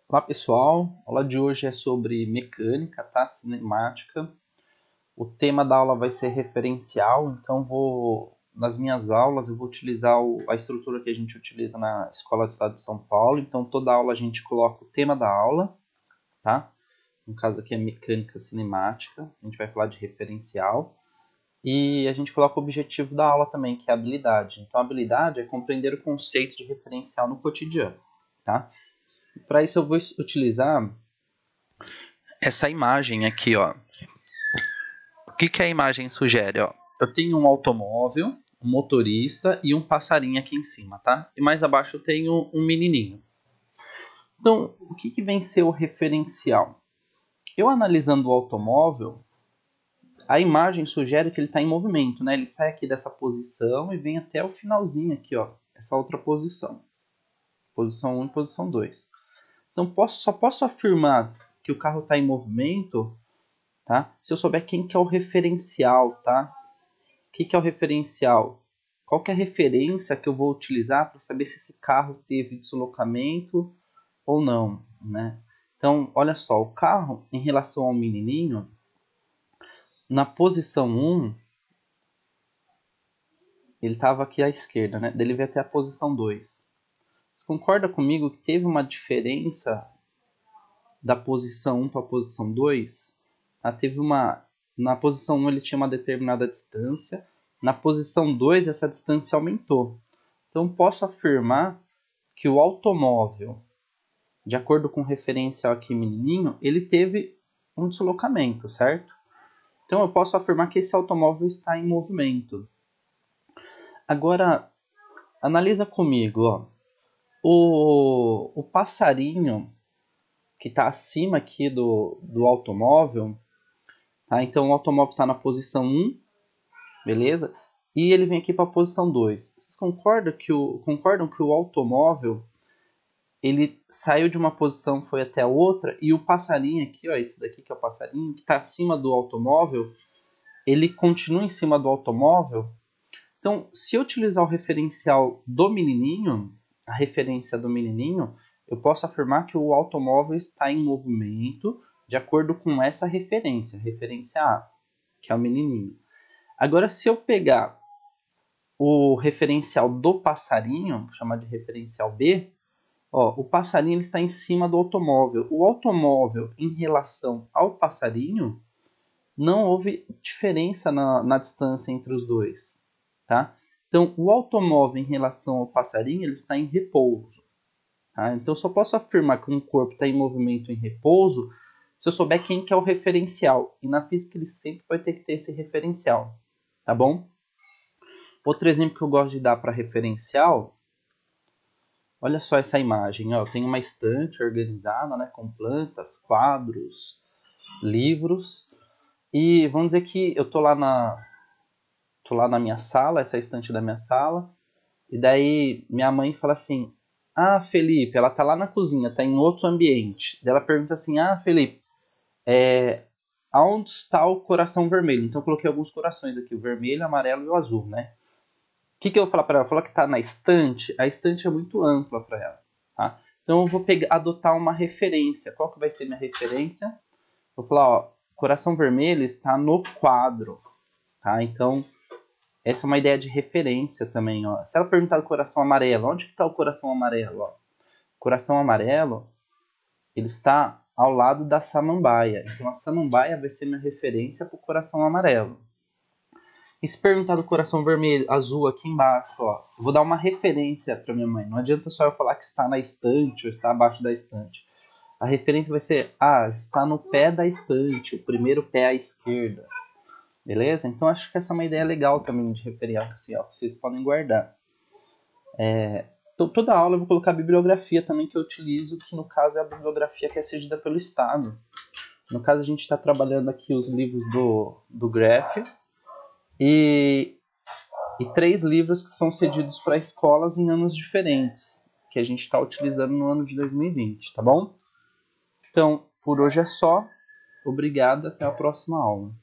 Olá pessoal, a aula de hoje é sobre mecânica, tá? Cinemática. O tema da aula vai ser referencial, então nas minhas aulas eu vou utilizar a estrutura que a gente utiliza na Escola do Estado de São Paulo. Então toda aula a gente coloca o tema da aula, tá? No caso aqui é mecânica cinemática, a gente vai falar de referencial. E a gente coloca o objetivo da aula também, que é a habilidade. Então a habilidade é compreender o conceito de referencial no cotidiano, tá? Para isso eu vou utilizar essa imagem aqui, ó. O que a imagem sugere, ó? Eu tenho um automóvel, um motorista e um passarinho aqui em cima, tá? E mais abaixo eu tenho um menininho. Então, o que vem ser o referencial? Eu analisando o automóvel, a imagem sugere que ele está em movimento, né? Ele sai aqui dessa posição e vem até o finalzinho aqui, ó. Essa outra posição. Posição 1 e posição 2. Então, só posso afirmar que o carro está em movimento, tá? Se eu souber quem que é o referencial, tá? O que é o referencial? Qual que é a referência que eu vou utilizar para saber se esse carro teve deslocamento ou não, né? Então, olha só, o carro em relação ao menininho, na posição 1, ele estava aqui à esquerda, né? Ele veio até a posição 2. Você concorda comigo que teve uma diferença da posição 1 para a posição 2? Na posição 1 ele tinha uma determinada distância, na posição 2 essa distância aumentou. Então posso afirmar que o automóvel, de acordo com o referencial aqui menininho, ele teve um deslocamento, certo? Então eu posso afirmar que esse automóvel está em movimento. Agora, analisa comigo, ó. O passarinho que está acima aqui do automóvel, tá? Então o automóvel está na posição 1, beleza? E ele vem aqui para a posição 2. Vocês concordam que o automóvel ele saiu de uma posição, foi até a outra, e o passarinho aqui, ó, esse daqui que é o passarinho, que está acima do automóvel, ele continua em cima do automóvel? Então, se eu utilizar o referencial do menininho, a referência do menininho, eu posso afirmar que o automóvel está em movimento de acordo com essa referência, referência A, que é o menininho. Agora, se eu pegar o referencial do passarinho, vou chamar de referencial B, ó, o passarinho ele está em cima do automóvel. O automóvel em relação ao passarinho, não houve diferença na distância entre os dois, tá? Então, o automóvel em relação ao passarinho, ele está em repouso. Tá? Então, eu só posso afirmar que um corpo está em movimento em repouso se eu souber quem que é o referencial. E na física ele sempre vai ter que ter esse referencial, tá bom? Outro exemplo que eu gosto de dar para referencial, olha só essa imagem. Ó. Eu tenho uma estante organizada, né, com plantas, quadros, livros. E vamos dizer que eu tô lá na minha sala, essa é a estante da minha sala. E daí minha mãe fala assim: Ah, Felipe, ela tá lá na cozinha, tá em outro ambiente. Daí ela pergunta assim: Ah, Felipe, aonde está o coração vermelho? Então eu coloquei alguns corações aqui, o vermelho, o amarelo e o azul, né? O que eu vou falar para ela? Ela falou que está na estante, a estante é muito ampla para ela, tá? Então eu vou adotar uma referência. Qual que vai ser minha referência? Vou falar, ó, coração vermelho está no quadro, tá? Então essa é uma ideia de referência também, ó. Se ela perguntar do coração amarelo, onde que está o coração amarelo? Ó? O coração amarelo, ele está ao lado da samambaia. Então a samambaia vai ser minha referência para o coração amarelo. E se perguntar do coração vermelho, azul aqui embaixo, ó, eu vou dar uma referência para minha mãe. Não adianta só eu falar que está na estante ou está abaixo da estante. A referência vai ser, está no pé da estante, o primeiro pé à esquerda. Beleza? Então acho que essa é uma ideia legal também de referencial, que vocês podem guardar. Toda aula eu vou colocar a bibliografia também que eu utilizo, que no caso é a bibliografia que é cedida pelo Estado. No caso a gente está trabalhando aqui os livros do Gref e 3 livros que são cedidos para escolas em anos diferentes, que a gente está utilizando no ano de 2020, tá bom? Então, por hoje é só. Obrigado, até a próxima aula.